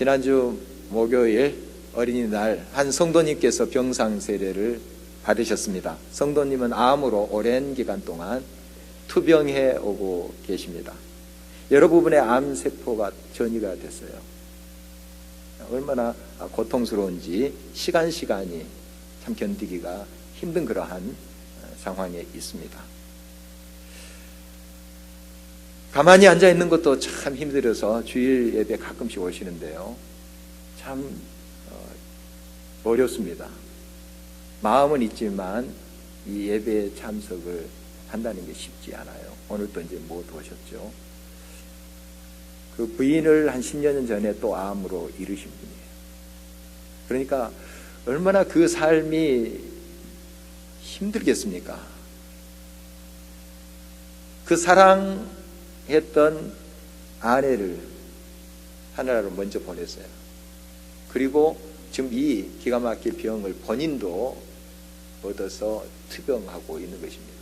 지난주 목요일 어린이날 한 성도님께서 병상 세례를 받으셨습니다. 성도님은 암으로 오랜 기간 동안 투병해 오고 계십니다. 여러 부분의 암세포가 전이가 됐어요. 얼마나 고통스러운지 시간이 참 견디기가 힘든 그러한 상황에 있습니다. 가만히 앉아 있는 것도 참 힘들어서 주일 예배 가끔씩 오시는데요. 참 어렵습니다. 마음은 있지만 이 예배에 참석을 한다는 게 쉽지 않아요. 오늘도 이제 못 오셨죠. 그 부인을 한 10년 전에 또 암으로 잃으신 분이에요. 그러니까 얼마나 그 삶이 힘들겠습니까? 그 사랑했던 아내를 하나로 먼저 보냈어요. 그리고 지금 이 기가 막힐 병을 본인도 얻어서 투병하고 있는 것입니다.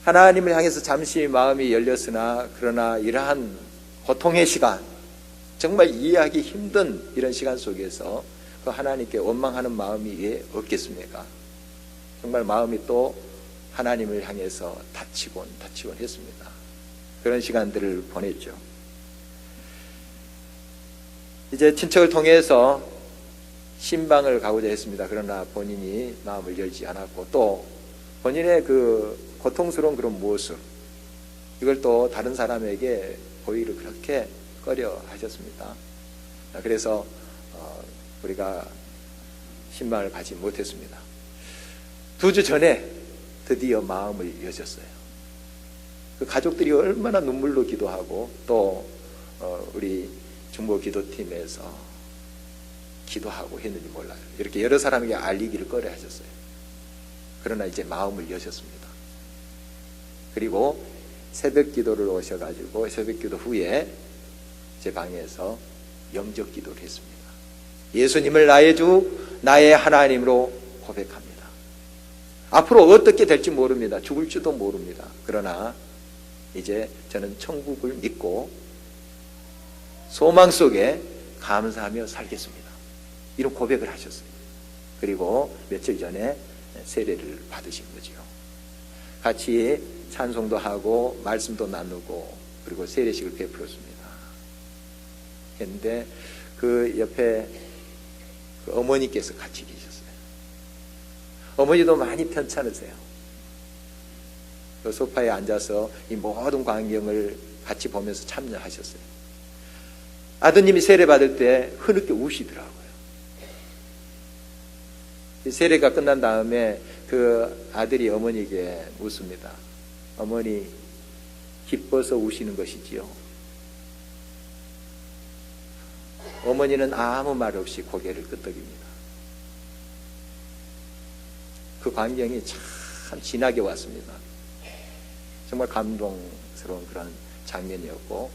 하나님을 향해서 잠시 마음이 열렸으나 그러나 이러한 고통의 시간, 정말 이해하기 힘든 이런 시간 속에서 그 하나님께 원망하는 마음이 왜 없겠습니까? 정말 마음이 또 하나님을 향해서 다치곤 했습니다. 그런 시간들을 보냈죠. 이제 친척을 통해서 신방을 가고자 했습니다. 그러나 본인이 마음을 열지 않았고 또 본인의 그 고통스러운 그런 모습, 이걸 또 다른 사람에게 보이기를 그렇게 꺼려 하셨습니다. 그래서 우리가 신방을 가지 못했습니다. 2주 전에 드디어 마음을 여셨어요. 그 가족들이 얼마나 눈물로 기도하고 또 우리 중보 기도팀에서 기도하고 했는지 몰라요. 이렇게 여러 사람에게 알리기를 꺼려 하셨어요. 그러나 이제 마음을 여셨습니다. 그리고 새벽 기도를 오셔가지고 새벽 기도 후에 제 방에서 영적 기도를 했습니다. 예수님을 나의 주, 나의 하나님으로 고백합니다. 앞으로 어떻게 될지 모릅니다. 죽을지도 모릅니다. 그러나 이제 저는 천국을 믿고 소망 속에 감사하며 살겠습니다. 이런 고백을 하셨어요. 그리고 며칠 전에 세례를 받으신 거죠. 같이 찬송도 하고 말씀도 나누고 그리고 세례식을 베풀었습니다. 했는데 그 옆에 그 어머니께서 같이 계셨어요. 어머니도 많이 편찮으세요. 그 소파에 앉아서 이 모든 광경을 같이 보면서 참여하셨어요. 아드님이 세례 받을 때 흐느껴 우시더라고요. 세례가 끝난 다음에 그 아들이 어머니에게 묻습니다. 어머니, 기뻐서 우시는 것이지요? 어머니는 아무 말 없이 고개를 끄덕입니다. 그 광경이 참 진하게 왔습니다. 정말 감동스러운 그런 장면이었고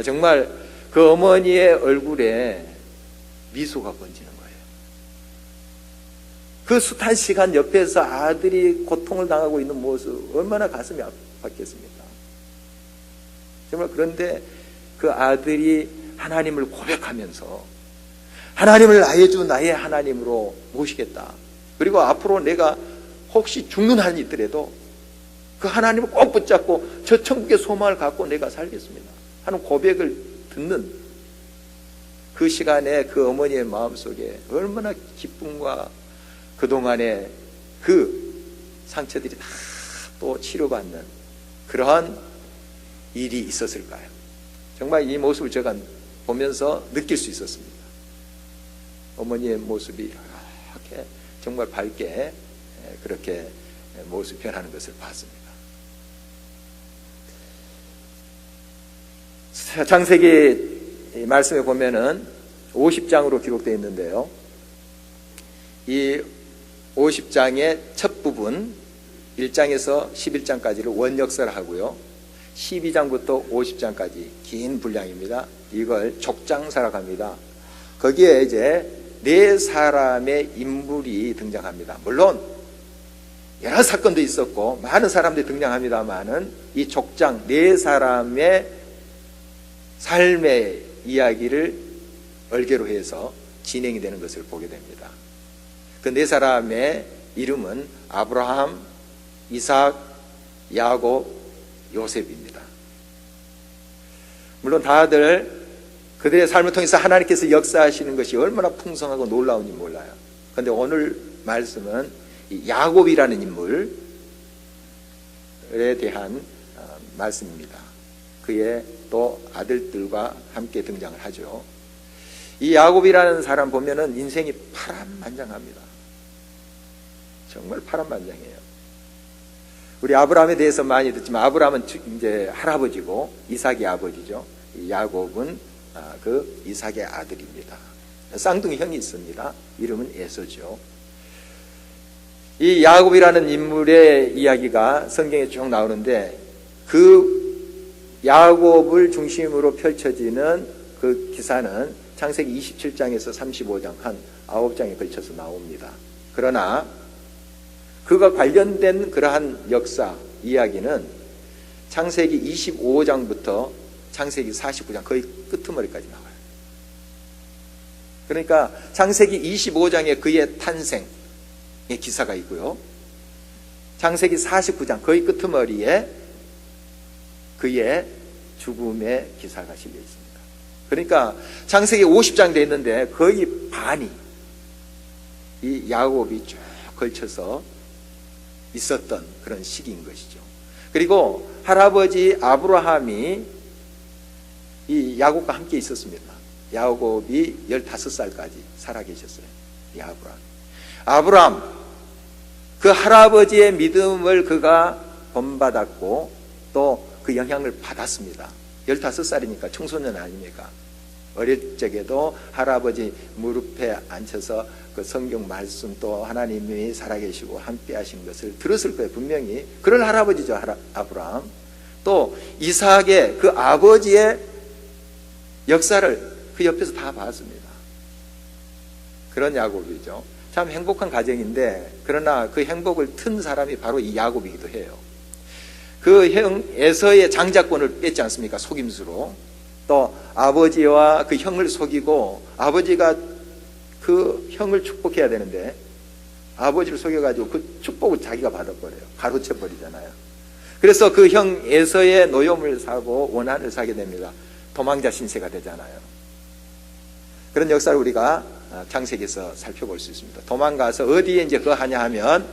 정말 그 어머니의 얼굴에 미소가 번지는 거예요. 그 숱한 시간 옆에서 아들이 고통을 당하고 있는 모습 얼마나 가슴이 아팠겠습니까? 정말 그런데 그 아들이 하나님을 고백하면서 하나님을 나의 주 나의 하나님으로 모시겠다. 그리고 앞으로 내가 혹시 죽는 한이 있더라도 그 하나님을 꼭 붙잡고 저 천국의 소망을 갖고 내가 살겠습니다 하는 고백을 듣는 그 시간에 그 어머니의 마음속에 얼마나 기쁨과 그동안의 그 상처들이 다 또 치료받는 그러한 일이 있었을까요? 정말 이 모습을 제가 보면서 느낄 수 있었습니다. 어머니의 모습이 이렇게 정말 밝게 그렇게 모습 변하는 것을 봤습니다. 창세기 말씀에 보면은 50장으로 기록되어 있는데요. 이 50장의 첫 부분 1장에서 11장까지를 원역사를 하고요. 12장부터 50장까지 긴 분량입니다. 이걸 족장사라고 합니다. 거기에 이제 4사람의 인물이 등장합니다. 물론 여러 사건도 있었고 많은 사람들이 등장합니다만은 이 족장 4사람의 삶의 이야기를 얼개로 해서 진행이 되는 것을 보게 됩니다. 그 네 사람의 이름은 아브라함, 이삭, 야곱, 요셉입니다. 물론 다들 그들의 삶을 통해서 하나님께서 역사하시는 것이 얼마나 풍성하고 놀라운지 몰라요. 그런데 오늘 말씀은 이 야곱이라는 인물에 대한 말씀입니다. 그의 또 아들들과 함께 등장을 하죠. 이 야곱이라는 사람 보면은 인생이 파란만장합니다. 정말 파란만장해요. 우리 아브라함에 대해서 많이 듣지만 아브라함은 이제 할아버지고 이삭이 아버지죠. 이 야곱은 그 이삭의 아들입니다. 쌍둥이 형이 있습니다. 이름은 에서죠. 이 야곱이라는 인물의 이야기가 성경에 쭉 나오는데 그 야곱을 중심으로 펼쳐지는 그 기사는 창세기 27장에서 35장 한 9장에 걸쳐서 나옵니다. 그러나 그가 관련된 그러한 역사 이야기는 창세기 25장부터 창세기 49장 거의 끄트머리까지 나와요. 그러니까 창세기 25장에 그의 탄생의 기사가 있고요. 창세기 49장 거의 끄트머리에 그의 죽음의 기사가 실려 있습니다. 그러니까 창세기 50장 돼 있는데 거의 반이 이 야곱이 쭉 걸쳐서 있었던 그런 시기인 것이죠. 그리고 할아버지 아브라함이 이 야곱과 함께 있었습니다. 야곱이 15살까지 살아계셨어요. 이 아브라함 그 할아버지의 믿음을 그가 본받았고 또 그 영향을 받았습니다. 15살이니까 청소년 아닙니까? 어릴 적에도 할아버지 무릎에 앉혀서 그 성경 말씀 또 하나님이 살아계시고 함께 하신 것을 들었을 거예요. 분명히 그럴 할아버지죠. 아브라함. 또 이삭의 그 아버지의 역사를 그 옆에서 다 봤습니다. 그런 야곱이죠. 참 행복한 가정인데 그러나 그 행복을 튼 사람이 바로 이 야곱이기도 해요. 그 형 에서의 장자권을 뺐지 않습니까? 속임수로. 또 아버지와 그 형을 속이고 아버지가 그 형을 축복해야 되는데 아버지를 속여가지고 그 축복을 자기가 받아버려요. 가로채버리잖아요. 그래서 그 형 에서의 노여움을 사고 원한을 사게 됩니다. 도망자 신세가 되잖아요. 그런 역사를 우리가 창세기에서 살펴볼 수 있습니다. 도망가서 어디에 이제 거하냐 하면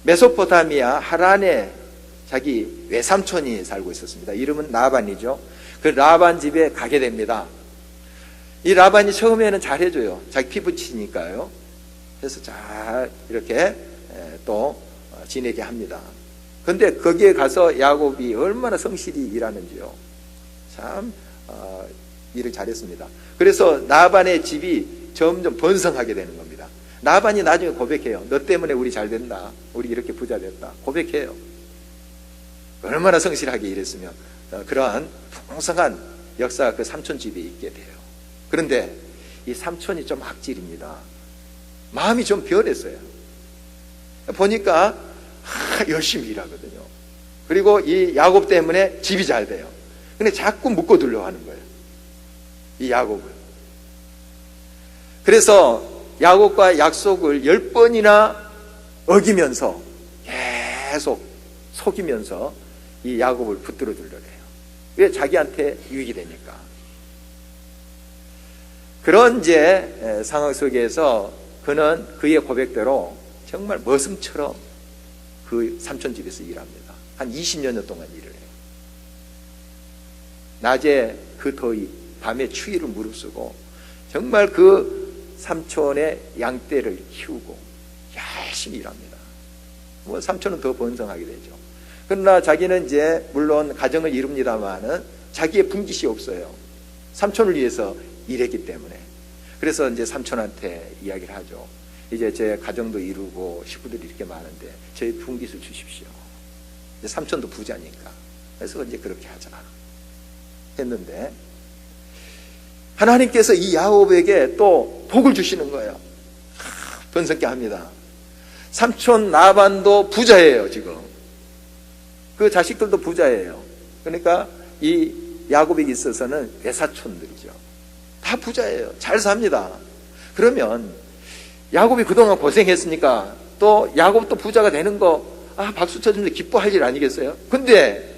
메소포타미아 하란에 자기 외삼촌이 살고 있었습니다. 이름은 라반이죠. 그 라반 집에 가게 됩니다. 이 라반이 처음에는 잘해줘요. 자기 피부치니까요. 그래서 잘 이렇게 또 지내게 합니다. 그런데 거기에 가서 야곱이 얼마나 성실히 일하는지요. 참 일을 잘했습니다. 그래서 라반의 집이 점점 번성하게 되는 겁니다. 라반이 나중에 고백해요. 너 때문에 우리 잘 된다. 우리 이렇게 부자 됐다. 고백해요. 얼마나 성실하게 일했으면 그러한 풍성한 역사가 그 삼촌 집에 있게 돼요. 그런데 이 삼촌이 좀 악질입니다. 마음이 좀 변했어요. 보니까 열심히 일하거든요. 그리고 이 야곱 때문에 집이 잘 돼요. 근데 자꾸 묶어두려고 하는 거예요. 이 야곱을. 그래서 야곱과 약속을 10번이나 어기면서 계속 속이면서 이 야곱을 붙들어 주려고 해요. 왜? 자기한테 유익이 되니까. 그런 이제 상황 속에서 그는 그의 고백대로 정말 머슴처럼 그 삼촌 집에서 일합니다. 한 20여 년 동안 일을 해요. 낮에 그 더위, 밤에 추위를 무릅쓰고 정말 그 삼촌의 양떼를 키우고 열심히 일합니다. 뭐 삼촌은 더 번성하게 되죠. 그러나 자기는 이제 물론 가정을 이룹니다만은 자기의 분깃이 없어요. 삼촌을 위해서 일했기 때문에. 그래서 이제 삼촌한테 이야기를 하죠. 이제 제 가정도 이루고 식구들이 이렇게 많은데 저희 분깃을 주십시오. 이제 삼촌도 부자니까. 그래서 이제 그렇게 하자 했는데 하나님께서 이 야곱에게 또 복을 주시는 거예요. 번성케 합니다. 삼촌 라반도 부자예요. 지금 그 자식들도 부자예요. 그러니까 이 야곱에게 있어서는 외사촌들이죠. 다 부자예요. 잘 삽니다. 그러면 야곱이 그동안 고생했으니까 또 야곱도 부자가 되는 거 박수 쳐주면서 기뻐할 일 아니겠어요? 근데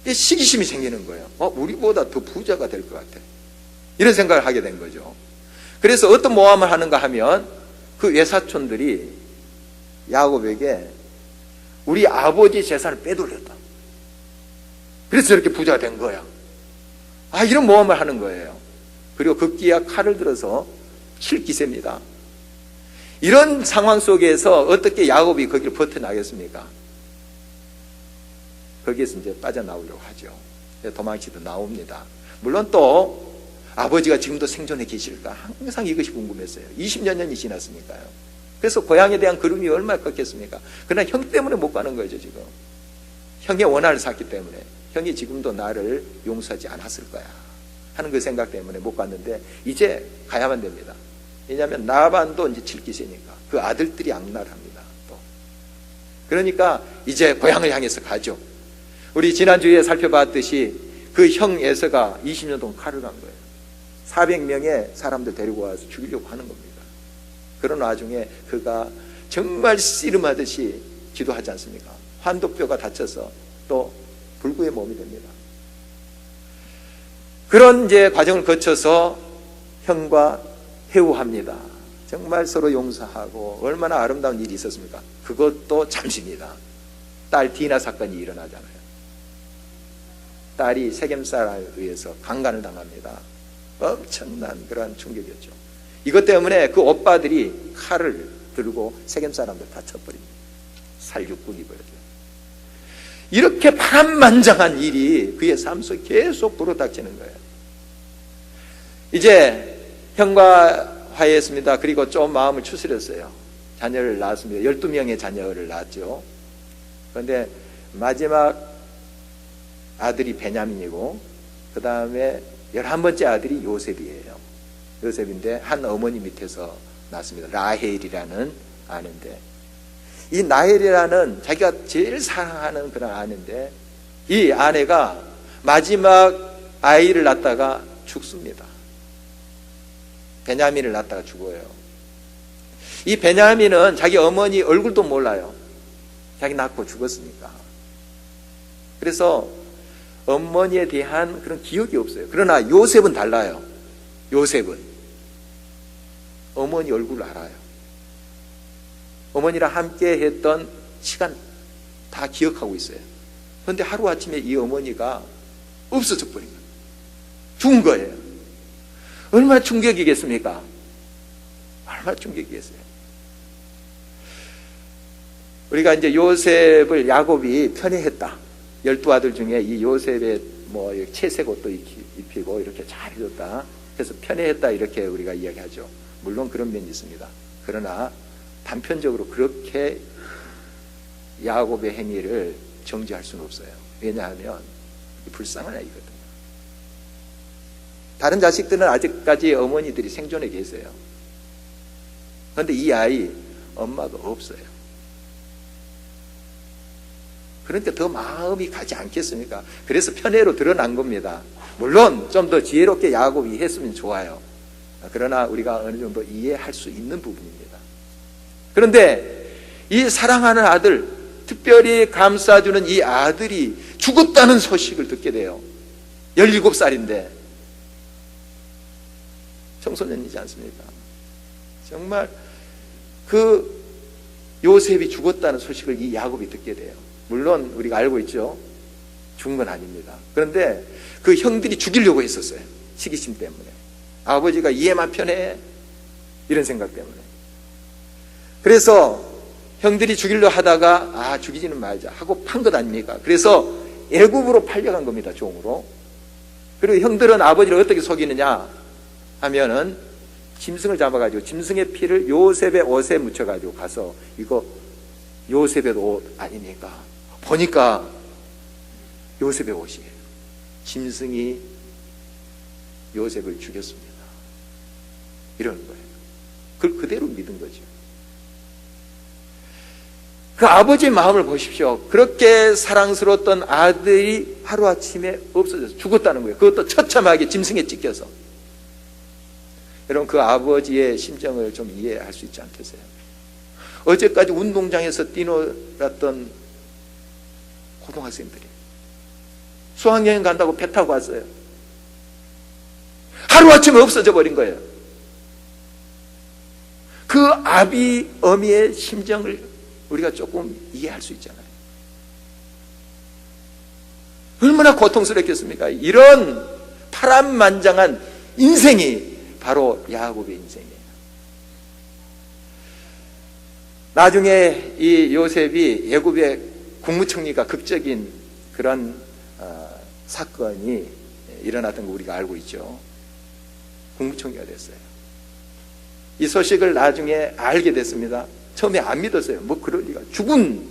시기심이 생기는 거예요. 우리보다 더 부자가 될 것 같아. 이런 생각을 하게 된 거죠. 그래서 어떤 모함을 하는가 하면 그 외사촌들이 야곱에게 우리 아버지 재산을 빼돌렸다. 그래서 저렇게 부자가 된 거야. 이런 모함을 하는 거예요. 그리고 급기야 칼을 들어서 칠 기세입니다. 이런 상황 속에서 어떻게 야곱이 거기를 버텨나겠습니까? 거기에서 이제 빠져나오려고 하죠. 도망치도 나옵니다. 물론 또 아버지가 지금도 생존해 계실까? 항상 이것이 궁금했어요. 20여 년이 지났으니까요. 그래서 고향에 대한 그름이 얼마나 컸겠습니까? 그러나 형 때문에 못 가는 거죠, 지금. 형의 원한을 샀기 때문에. 형이 지금도 나를 용서하지 않았을 거야 하는 그 생각 때문에 못 갔는데 이제 가야만 됩니다. 왜냐하면 라반도 이제 칠기세니까 그 아들들이 악랄합니다. 또 그러니까 이제 고향을 향해서 가죠. 우리 지난주에 살펴봤듯이 그 형 에서가 20년 동안 칼을 간 거예요. 400명의 사람들 데리고 와서 죽이려고 하는 겁니다. 그런 와중에 그가 정말 씨름하듯이 기도하지 않습니까? 환도뼈가 다쳐서 또 불구의 몸이 됩니다. 그런 이제 과정을 거쳐서 형과 회우합니다. 정말 서로 용서하고 얼마나 아름다운 일이 있었습니까? 그것도 잠시입니다. 딸 디나 사건이 일어나잖아요. 딸이 세겜 사람에 의해서 강간을 당합니다. 엄청난 그러한 충격이었죠. 이것 때문에 그 오빠들이 칼을 들고 세겜 사람들 다 쳐버립니다. 살육군이 버려져요. 이렇게 파란만장한 일이 그의 삶 속에 계속 불어닥치는 거예요. 이제 형과 화해했습니다. 그리고 좀 마음을 추스렸어요. 자녀를 낳았습니다. 12명의 자녀를 낳았죠. 그런데 마지막 아들이 베냐민이고 그 다음에 11번째 아들이 요셉이에요. 요셉인데 한 어머니 밑에서 낳았습니다. 라헬이라는 아내인데 이 라헬이라는 자기가 제일 사랑하는 그런 아내인데 이 아내가 마지막 아이를 낳다가 죽습니다. 베냐민을 낳다가 죽어요. 이 베냐민은 자기 어머니 얼굴도 몰라요. 자기 낳고 죽었으니까. 그래서 어머니에 대한 그런 기억이 없어요. 그러나 요셉은 달라요. 요셉은 어머니 얼굴을 알아요. 어머니랑 함께 했던 시간 다 기억하고 있어요. 그런데 하루아침에 이 어머니가 없어져 버린 거예요. 죽은 거예요. 얼마나 충격이겠습니까? 얼마나 충격이겠어요. 우리가 이제 요셉을 야곱이 편애했다. 12아들 중에 이 요셉의 채색 옷도 입히고 이렇게 잘 해줬다. 그래서 편애했다 이렇게 우리가 이야기하죠. 물론 그런 면이 있습니다. 그러나 단편적으로 그렇게 야곱의 행위를 정죄할 수는 없어요. 왜냐하면 불쌍한 아이거든요. 다른 자식들은 아직까지 어머니들이 생존해 계세요. 그런데 이 아이 엄마가 없어요. 그러니까 더 마음이 가지 않겠습니까? 그래서 편애로 드러난 겁니다. 물론 좀 더 지혜롭게 야곱이 했으면 좋아요. 그러나 우리가 어느 정도 이해할 수 있는 부분입니다. 그런데 이 사랑하는 아들, 특별히 감싸주는 이 아들이 죽었다는 소식을 듣게 돼요. 17살인데 청소년이지 않습니까? 정말 그 요셉이 죽었다는 소식을 이 야곱이 듣게 돼요. 물론 우리가 알고 있죠. 죽은 건 아닙니다. 그런데 그 형들이 죽이려고 했었어요. 시기심 때문에. 아버지가 얘만 편해 이런 생각 때문에. 그래서 형들이 죽이려 하다가 죽이지는 말자 하고 판 것 아닙니까? 그래서 애굽으로 팔려간 겁니다. 종으로. 그리고 형들은 아버지를 어떻게 속이느냐 하면은 짐승을 잡아가지고 짐승의 피를 요셉의 옷에 묻혀가지고 가서 이거 요셉의 옷 아닙니까? 보니까 요셉의 옷이에요. 짐승이 요셉을 죽였습니다. 이러는 거예요. 그걸 그대로 믿은 거죠. 그 아버지의 마음을 보십시오. 그렇게 사랑스러웠던 아들이 하루아침에 없어져서 죽었다는 거예요. 그것도 처참하게 짐승에 찢겨서. 여러분, 그 아버지의 심정을 좀 이해할 수 있지 않겠어요? 어제까지 운동장에서 뛰놀았던 고등학생들이 수학여행 간다고 배 타고 왔어요. 하루아침에 없어져 버린 거예요. 그 아비 어미의 심정을 우리가 조금 이해할 수 있잖아요. 얼마나 고통스럽겠습니까? 이런 파란만장한 인생이 바로 야곱의 인생이에요. 나중에 이 요셉이 애굽의 국무총리가 극적인 그런 사건이 일어났던 거 우리가 알고 있죠. 국무총리가 됐어요. 이 소식을 나중에 알게 됐습니다. 처음에 안 믿었어요. 뭐 그럴 리가. 죽은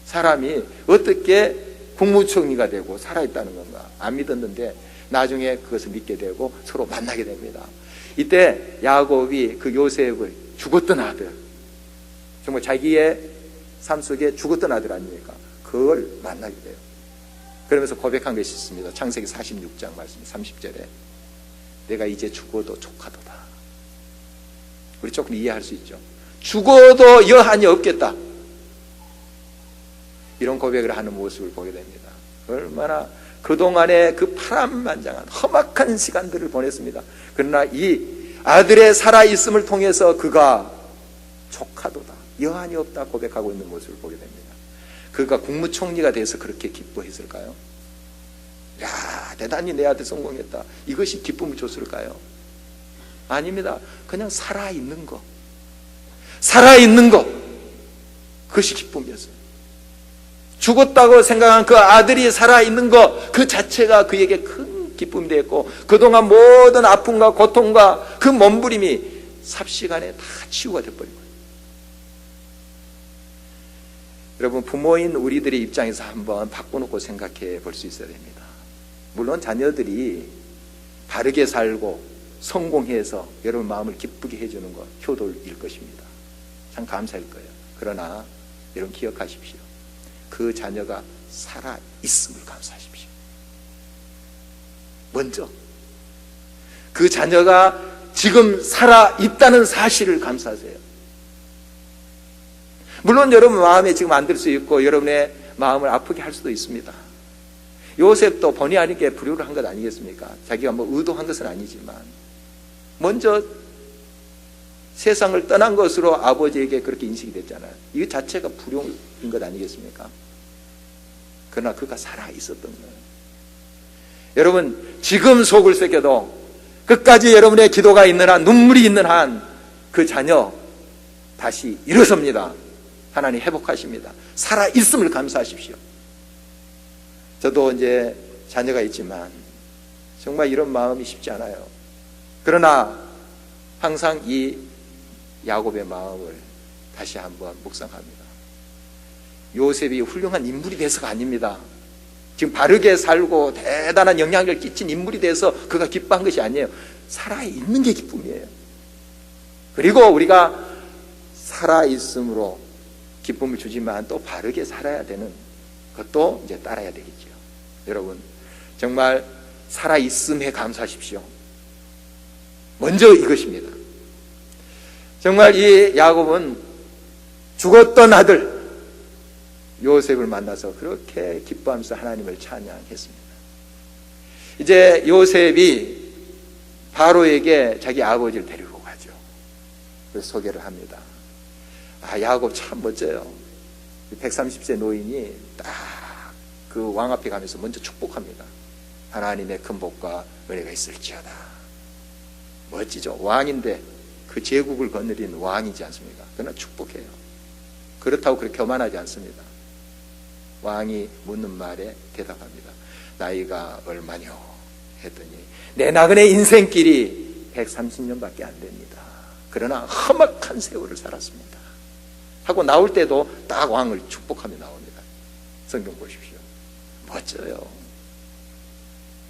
사람이 어떻게 국무총리가 되고 살아있다는 건가. 안 믿었는데 나중에 그것을 믿게 되고 서로 만나게 됩니다. 이때 야곱이 그 요셉을 죽었던 아들, 정말 자기의 삶 속에 죽었던 아들 아닙니까? 그걸 만나게 돼요. 그러면서 고백한 것이 있습니다. 창세기 46장 말씀 30절에 내가 이제 죽어도 조카도다. 우리 조금 이해할 수 있죠. 죽어도 여한이 없겠다. 이런 고백을 하는 모습을 보게 됩니다. 얼마나 그동안의 그 파란만장한 험악한 시간들을 보냈습니다. 그러나 이 아들의 살아있음을 통해서 그가 조카도다, 여한이 없다 고백하고 있는 모습을 보게 됩니다. 그가 국무총리가 돼서 그렇게 기뻐했을까요? 야, 대단히 내 아들 성공했다, 이것이 기쁨을 줬을까요? 아닙니다. 그냥 살아있는 것, 그것이 기쁨이었어요. 죽었다고 생각한 그 아들이 살아있는 것 그 자체가 그에게 큰 기쁨이 되었고, 그동안 모든 아픔과 고통과 그 몸부림이 삽시간에 다 치유가 되어버린 거예요. 여러분, 부모인 우리들의 입장에서 한번 바꿔놓고 생각해 볼 수 있어야 됩니다. 물론 자녀들이 바르게 살고 성공해서 여러분 마음을 기쁘게 해주는 것 효도일 것입니다. 참 감사할 거예요. 그러나 여러분 기억하십시오. 그 자녀가 살아있음을 감사하십시오. 먼저 그 자녀가 지금 살아있다는 사실을 감사하세요. 물론 여러분 마음에 지금 안 들 수 있고 여러분의 마음을 아프게 할 수도 있습니다. 요셉도 본의 아니게 불효를 한 것 아니겠습니까? 자기가 뭐 의도한 것은 아니지만 먼저 세상을 떠난 것으로 아버지에게 그렇게 인식이 됐잖아요. 이거 자체가 불효인 것 아니겠습니까? 그러나 그가 살아있었던 거예요. 여러분, 지금 속을 썩여도 끝까지 여러분의 기도가 있는 한, 눈물이 있는 한 그 자녀 다시 일어섭니다. 하나님 회복하십니다. 살아있음을 감사하십시오. 저도 이제 자녀가 있지만 정말 이런 마음이 쉽지 않아요. 그러나 항상 이 야곱의 마음을 다시 한번 묵상합니다. 요셉이 훌륭한 인물이 돼서가 아닙니다. 지금 바르게 살고 대단한 영향력을 끼친 인물이 돼서 그가 기뻐한 것이 아니에요. 살아있는 게 기쁨이에요. 그리고 우리가 살아있음으로 기쁨을 주지만 또 바르게 살아야 되는 것도 이제 따라야 되겠죠. 여러분, 정말 살아있음에 감사하십시오. 먼저 이것입니다. 정말 이 야곱은 죽었던 아들 요셉을 만나서 그렇게 기뻐하면서 하나님을 찬양했습니다. 이제 요셉이 바로에게 자기 아버지를 데리고 가죠. 그래서 소개를 합니다. 아, 야곱 참 멋져요. 130세 노인이 딱 그 왕 앞에 가면서 먼저 축복합니다. 하나님의 큰 복과 은혜가 있을지어다. 멋지죠. 왕인데 그 제국을 거느린 왕이지 않습니까? 그러나 축복해요. 그렇다고 그렇게 교만하지 않습니다. 왕이 묻는 말에 대답합니다. 나이가 얼마뇨? 했더니 내 나그네 인생길이 130년밖에 안 됩니다. 그러나 험악한 세월을 살았습니다. 하고 나올 때도 딱 왕을 축복하며 나옵니다. 성경 보십시오. 멋져요.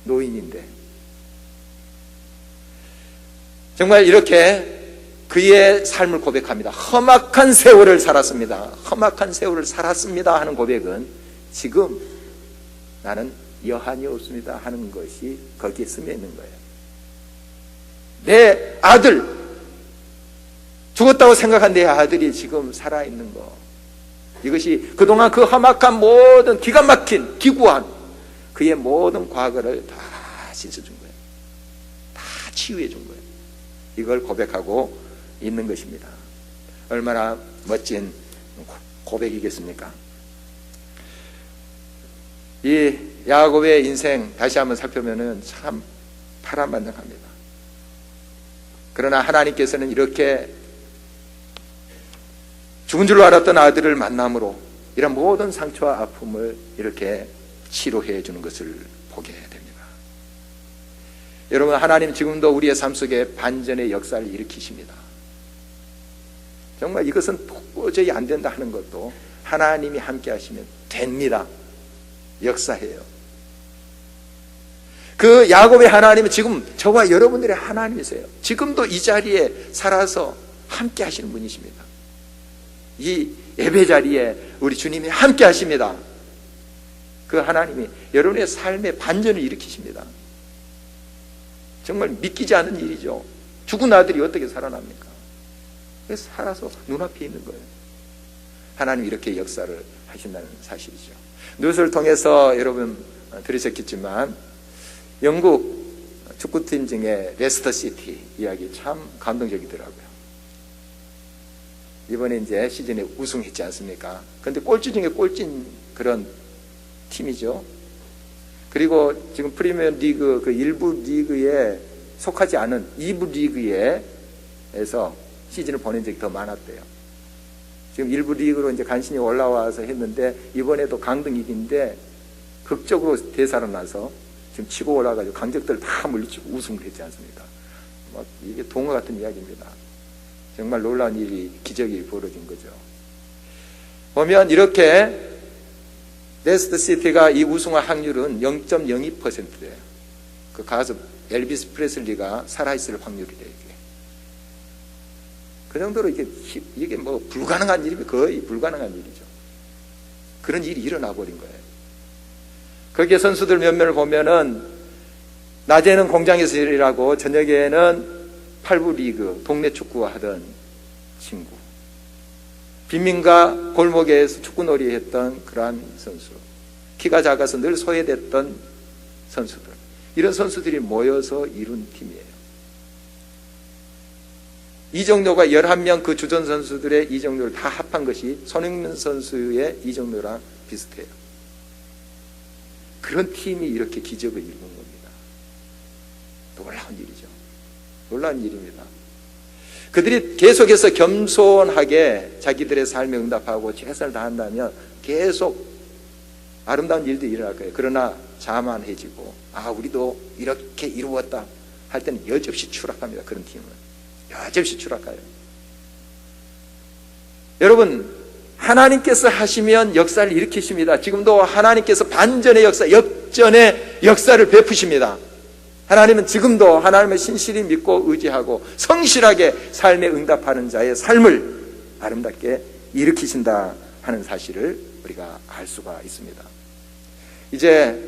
노인인데 정말 이렇게 그의 삶을 고백합니다. 험악한 세월을 살았습니다. 험악한 세월을 살았습니다 하는 고백은 지금 나는 여한이 없습니다 하는 것이 거기에 스며 있는 거예요. 내 아들, 죽었다고 생각한 내 아들이 지금 살아있는 거, 이것이 그동안 그 험악한 모든 기가 막힌 기구한 그의 모든 과거를 다 씻어준 거예요. 다 치유해 준 거예요. 이걸 고백하고 있는 것입니다. 얼마나 멋진 고백이겠습니까? 이 야곱의 인생 다시 한번 살펴보면 참 파란만장합니다. 그러나 하나님께서는 이렇게 죽은 줄로 알았던 아들을 만남으로 이런 모든 상처와 아픔을 이렇게 치료해 주는 것을 보게 됩니다. 여러분, 하나님 지금도 우리의 삶 속에 반전의 역사를 일으키십니다. 정말 이것은 도저히 안 된다 하는 것도 하나님이 함께 하시면 됩니다. 역사해요. 그 야곱의 하나님은 지금 저와 여러분들의 하나님이세요. 지금도 이 자리에 살아서 함께 하시는 분이십니다. 이 예배 자리에 우리 주님이 함께 하십니다. 그 하나님이 여러분의 삶의 반전을 일으키십니다. 정말 믿기지 않은 일이죠. 죽은 아들이 어떻게 살아납니까? 그래서 살아서 눈앞에 있는 거예요. 하나님이 이렇게 역사를 하신다는 사실이죠. 뉴스를 통해서 여러분 들으셨겠지만 영국 축구팀 중에 레스터 시티 이야기 참 감동적이더라고요. 이번에 이제 시즌에 우승했지 않습니까? 그런데 꼴찌 중에 꼴찌인 그런 팀이죠. 그리고 지금 프리미어 리그 그 일부 리그에 속하지 않은 2부 리그에서 시즌을 보낸 적이 더 많았대요. 지금 일부 리그로 이제 간신히 올라와서 했는데 이번에도 강등 1위인데 극적으로 되살아나서 지금 치고 올라가지고 강적들 다 물리치고 우승을 했지 않습니까? 막 이게 동화 같은 이야기입니다. 정말 놀라운 일이, 기적이 벌어진 거죠. 보면 이렇게 레스터 시티가 이 우승할 확률은 0.02%예요. 그 가수 엘비스 프레슬리가 살아있을 확률이래요. 이게. 그 정도로 이게 뭐 불가능한 일이면 거의 불가능한 일이죠. 그런 일이 일어나 버린 거예요. 거기에 선수들 몇 명을 보면은 낮에는 공장에서 일하고 저녁에는 8부 리그 동네 축구 하던 친구, 빈민가 골목에서 축구놀이 했던 그러한 선수, 키가 작아서 늘 소외됐던 선수들, 이런 선수들이 모여서 이룬 팀이에요. 이정료가 11명 그 주전 선수들의 이정료를 다 합한 것이 손흥민 선수의 이정료랑 비슷해요. 그런 팀이 이렇게 기적을 이루는 겁니다. 놀라운 일이죠. 놀라운 일입니다. 그들이 계속해서 겸손하게 자기들의 삶에 응답하고 최선을 다한다면 계속 아름다운 일들이 일어날 거예요. 그러나 자만해지고 우리도 이렇게 이루었다 할 때는 여지없이 추락합니다. 그런 팀은 여지없이 추락해요. 여러분, 하나님께서 하시면 역사를 일으키십니다. 지금도 하나님께서 반전의 역사, 역전의 역사를 베푸십니다. 하나님은 지금도 하나님을 신실히 믿고 의지하고 성실하게 삶에 응답하는 자의 삶을 아름답게 일으키신다 하는 사실을 우리가 알 수가 있습니다. 이제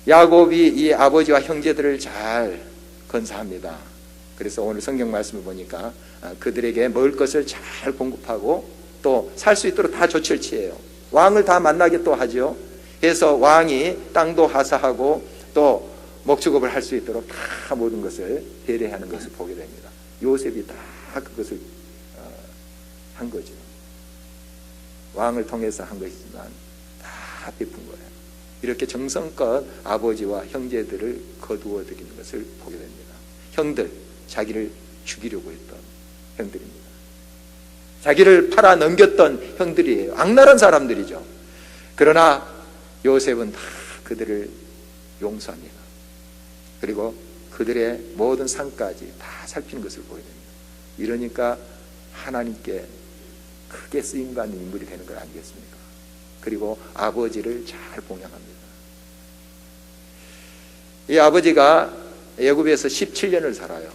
야곱이 이 아버지와 형제들을 잘 건사합니다. 그래서 오늘 성경 말씀을 보니까 그들에게 먹을 것을 잘 공급하고 또 살 수 있도록 다 조치를 취해요. 왕을 다 만나게 또 하죠. 그래서 왕이 땅도 하사하고 또 목축업을 할 수 있도록 다 모든 것을 배려하는 것을 보게 됩니다. 요셉이 다 그것을 한 거죠. 왕을 통해서 한 것이지만 다 베푼 거예요. 이렇게 정성껏 아버지와 형제들을 거두어 드리는 것을 보게 됩니다. 형들, 자기를 죽이려고 했던 형들입니다. 자기를 팔아 넘겼던 형들이에요. 악랄한 사람들이죠. 그러나 요셉은 다 그들을 용서합니다. 그리고 그들의 모든 삶까지 다 살피는 것을 보게 됩니다. 이러니까 하나님께 크게 쓰임받는 인물이 되는 걸 아니겠습니까? 그리고 아버지를 잘 봉양합니다. 이 아버지가 애굽에서 17년을 살아요.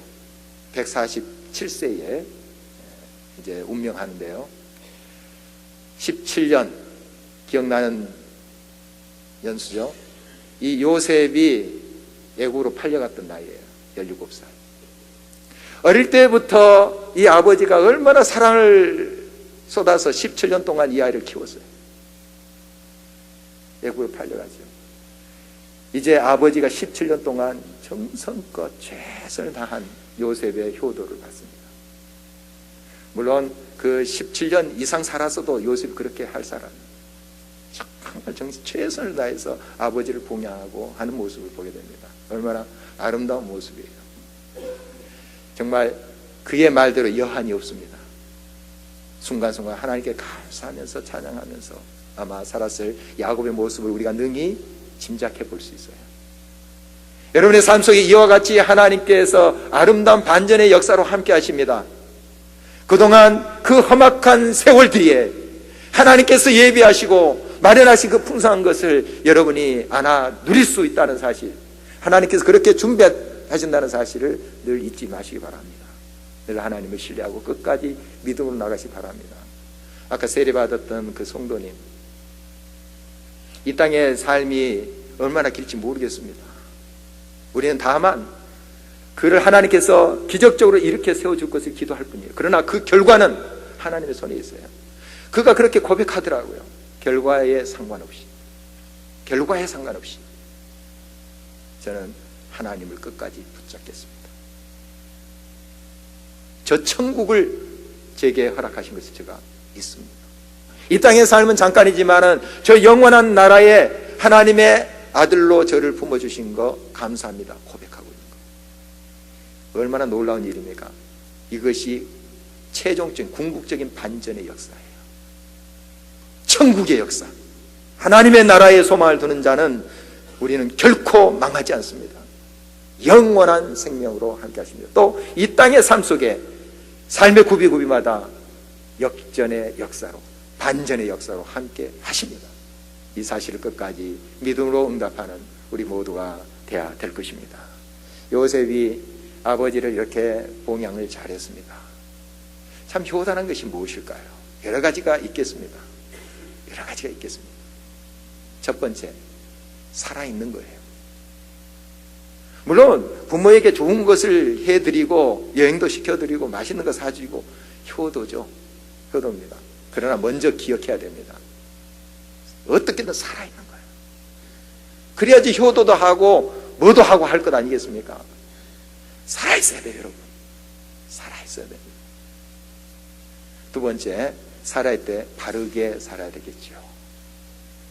147세에 이제 운명하는데요. 17년 기억나는 연수죠. 이 요셉이 애굽으로 팔려갔던 나이예요. 17살. 어릴 때부터 이 아버지가 얼마나 사랑을 쏟아서 17년 동안 이 아이를 키웠어요. 애굽으로 팔려가죠. 이제 아버지가 17년 동안 정성껏 최선을 다한 요셉의 효도를 받습니다. 물론 그 17년 이상 살았어도 요셉이 그렇게 할 사람, 정말 최선을 다해서 아버지를 봉양하고 하는 모습을 보게 됩니다. 얼마나 아름다운 모습이에요. 정말 그의 말대로 여한이 없습니다. 순간순간 하나님께 감사하면서 찬양하면서 아마 살았을 야곱의 모습을 우리가 능히 짐작해 볼 수 있어요. 여러분의 삶 속에 이와 같이 하나님께서 아름다운 반전의 역사로 함께 하십니다. 그동안 그 험악한 세월 뒤에 하나님께서 예비하시고 마련하신 그 풍성한 것을 여러분이 안아 누릴 수 있다는 사실, 하나님께서 그렇게 준비하신다는 사실을 늘 잊지 마시기 바랍니다. 늘 하나님을 신뢰하고 끝까지 믿음으로 나가시기 바랍니다. 아까 세례받았던 그 성도님, 이 땅의 삶이 얼마나 길지 모르겠습니다. 우리는 다만 그를 하나님께서 기적적으로 이렇게 세워줄 것을 기도할 뿐이에요. 그러나 그 결과는 하나님의 손에 있어요. 그가 그렇게 고백하더라고요. 결과에 상관없이 저는 하나님을 끝까지 붙잡겠습니다. 저 천국을 제게 허락하신 것을 제가 믿습니다. 이 땅의 삶은 잠깐이지만은 저 영원한 나라에 하나님의 아들로 저를 품어주신 거 감사합니다 고백하고 있는 거, 얼마나 놀라운 일입니까? 이것이 최종적인 궁극적인 반전의 역사예요. 천국의 역사, 하나님의 나라에 소망을 두는 자는 우리는 결코 망하지 않습니다. 영원한 생명으로 함께 하십니다. 또 이 땅의 삶 속에 삶의 구비구비마다 역전의 역사로, 반전의 역사로 함께 하십니다. 이 사실을 끝까지 믿음으로 응답하는 우리 모두가 되어야 될 것입니다. 요셉이 아버지를 이렇게 봉양을 잘했습니다. 참 효단한 것이 무엇일까요? 여러 가지가 있겠습니다. 첫 번째, 살아있는 거예요. 물론 부모에게 좋은 것을 해드리고 여행도 시켜드리고 맛있는 거 사주고 효도입니다. 그러나 먼저 기억해야 됩니다. 어떻게든 살아있는 거예요. 그래야지 효도도 하고 뭐도 하고 할 것 아니겠습니까? 살아있어야 돼요, 여러분. 살아있어야 됩니다. 두 번째, 살아있을 때 바르게 살아야 되겠죠.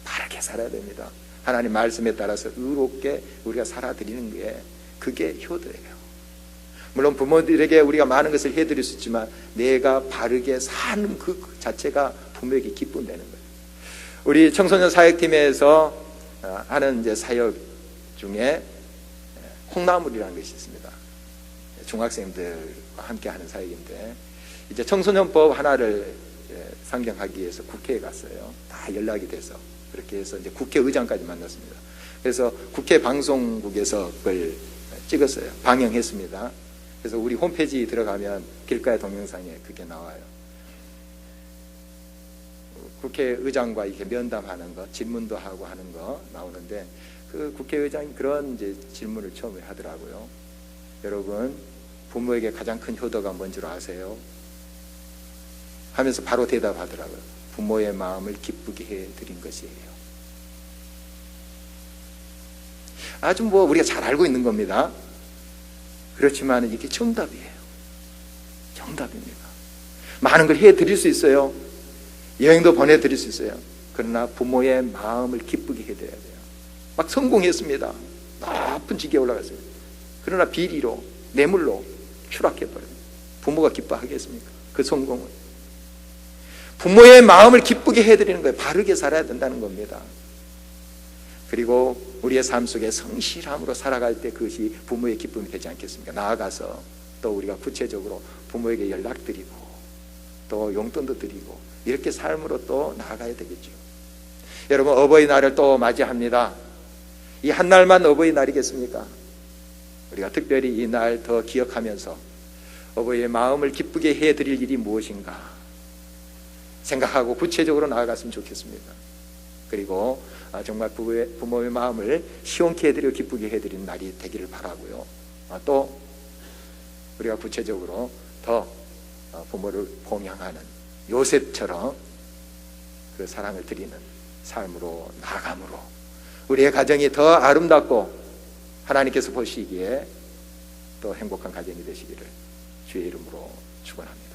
바르게 살아야 됩니다. 하나님 말씀에 따라서 의롭게 우리가 살아드리는 게 그게 효도예요. 물론 부모들에게 우리가 많은 것을 해드릴 수 있지만 내가 바르게 사는 그 자체가 부모에게 기쁨 되는 거예요. 우리 청소년 사역팀에서 하는 이제 사역 중에 콩나물이라는 것이 있습니다. 중학생들과 함께 하는 사역인데 이제 청소년법 하나를 상정하기 위해서 국회에 갔어요. 다 연락이 돼서 그렇게 해서 이제 국회의장까지 만났습니다. 그래서 국회 방송국에서 그걸 찍었어요. 방영했습니다. 그래서 우리 홈페이지 들어가면 길가의 동영상에 그게 나와요. 국회의장과 이렇게 면담하는 거, 질문도 하고 하는 거 나오는데 그 국회의장이 그런 이제 질문을 처음에 하더라고요. 여러분, 부모에게 가장 큰 효도가 뭔 줄 아세요? 하면서 바로 대답하더라고요. 부모의 마음을 기쁘게 해드린 것이에요. 아주 우리가 잘 알고 있는 겁니다. 그렇지만 이게 정답이에요. 정답입니다. 많은 걸 해드릴 수 있어요. 여행도 보내드릴 수 있어요. 그러나 부모의 마음을 기쁘게 해드려야 돼요. 막 성공했습니다. 높은 직에 올라갔어요. 그러나 비리로, 뇌물로 추락해버려요. 부모가 기뻐하겠습니까? 그 성공을. 부모의 마음을 기쁘게 해드리는 거예요. 바르게 살아야 된다는 겁니다. 그리고 우리의 삶 속에 성실함으로 살아갈 때 그것이 부모의 기쁨이 되지 않겠습니까? 나아가서 또 우리가 구체적으로 부모에게 연락드리고 또 용돈도 드리고 이렇게 삶으로 또 나아가야 되겠죠. 여러분, 어버이날을 또 맞이합니다. 이 한 날만 어버이날이겠습니까? 우리가 특별히 이 날 더 기억하면서 어버이의 마음을 기쁘게 해드릴 일이 무엇인가 생각하고 구체적으로 나아갔으면 좋겠습니다. 그리고 정말 부모의 마음을 시원케 해드리고 기쁘게 해드리는 날이 되기를 바라고요. 또 우리가 구체적으로 더 부모를 봉양하는 요셉처럼 그 사랑을 드리는 삶으로 나아감으로 우리의 가정이 더 아름답고 하나님께서 보시기에 또 행복한 가정이 되시기를 주의 이름으로 축원합니다.